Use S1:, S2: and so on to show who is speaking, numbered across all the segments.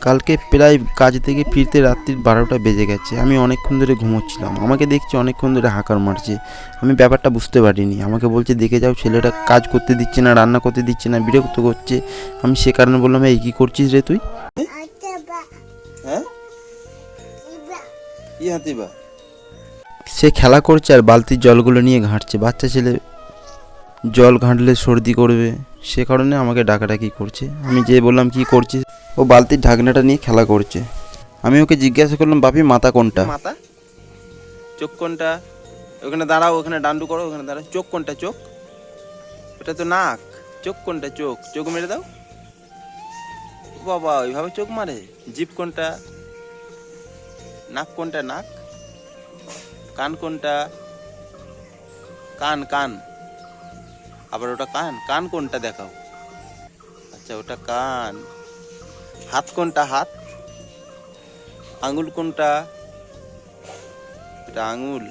S1: কালকে প্রায় কাজ থেকে ফিরতে রাত্রির 12টা বেজে গেছে। আমি অনেকক্ষণ ধরে ঘুমোচ্ছিলাম। আমাকে দেখছি অনেকক্ষণ ধরে হাঁকার মারছে। আমি ব্যাপারটা বুঝতে পারিনি। আমাকে বলছে দেখে যাও, ছেলেটা কাজ করতে দিচ্ছে না, রান্না করতে দিচ্ছে না, বিরক্ত করছে। আমি সে কারণে বললাম, এই কী করছিস রে তুই? হ্যাঁ, কি হাতিবা? সে খেলা করছে আর বালতির জলগুলো নিয়ে ঘাঁটছে। বাচ্চা ছেলে, জল ঘাঁটলে সর্দি করবে, সে কারণে আমাকে ডাকাডাকি করছে। আমি যেয়ে বললাম কি করছিস? ও বালতির ঢাকনাটা নিয়ে খেলা করছে। আমি ওকে জিজ্ঞাসা করলাম, বাপি মাথা কোনটা? মাথা? চোখ কোনটা? ওখানে দাঁড়াও, ওখানে ডান্ডু করো, ওখানে দাঁড়াও। চোখ কোনটা? চোখ? ওটা তো নাক। চোখ কোনটা? চোখ। চোখ মেরে দাও। বাবা ওইভাবে চোখ মারে? জিভ কোনটা? নাক কোনটা? নাক। কান কোনটা? কান। কান আবার ওটা কান। কান কোনটা দেখাও। আচ্ছা ওটা কান। হাত কোনটা? হাত। আঙুল কোনটা? এটা আঙুল।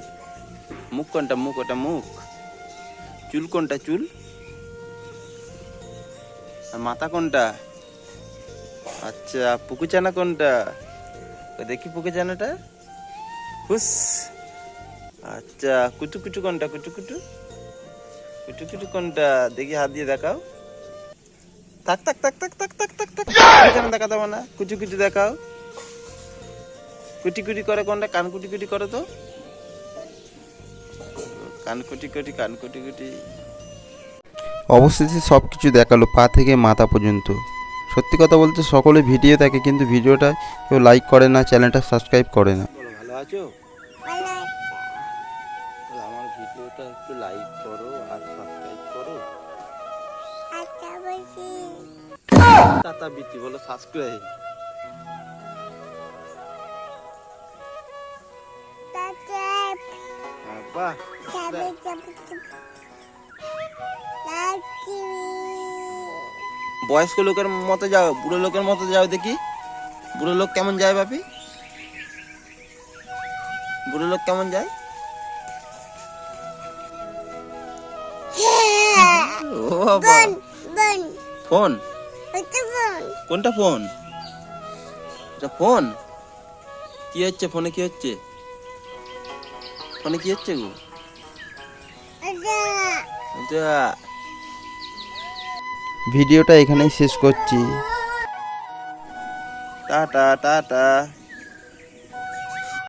S1: মুখ কোনটা? মুখ। ওটা মুখ। চুল কোনটা? চুল। আর মাথা কোনটা? আচ্ছা পুকুচানা কোনটা? দেখি পুকুচানাটা। হুস। আচ্ছা কুটু কুটু কোনটা? কুটু কুটু। কুটু কুটু কোনটা? দেখি হাত দিয়ে দেখাও। থাক থাক থাক থাক থাক থাক থাক থাক। পুকুচানা দেখা দেবো না, কুচু কুচু দেখাও। কুটি কুটি করে কোনটা? কান কুটি কুটি করো তো। কান কুটি কুটি, কান কুটি কুটি। অবশেষে সব কিছু দেখালো, পা থেকে মাথা পর্যন্ত। সত্যি কথা বলতে সকলে ভিডিও দেখে, কিন্তু ভিডিওটা কেউ লাইক করে না, চ্যানেলটা সাবস্ক্রাইব করে না। ভালো আছো? আমার ভিডিওটা একটু লাইক করো আর সাবস্ক্রাইব করো। টাটা বিটি বলো, সাবস্ক্রাইব। বাহ, বয়স্ক লোকের মতো যাও, বুড়ো লোকের মতো যাও দেখি। বুড়ো লোক কেমন যায় বাপি? বুড়ো লোক কেমন যায়? ও বাবা। ফোন? কোনটা ফোন? এটা ফোন? কি হচ্ছে ফোনে? কি হচ্ছে ফোনে? কি হচ্ছে গো? ভিডিওটা এখানেই শেষ করছি। Tata tata.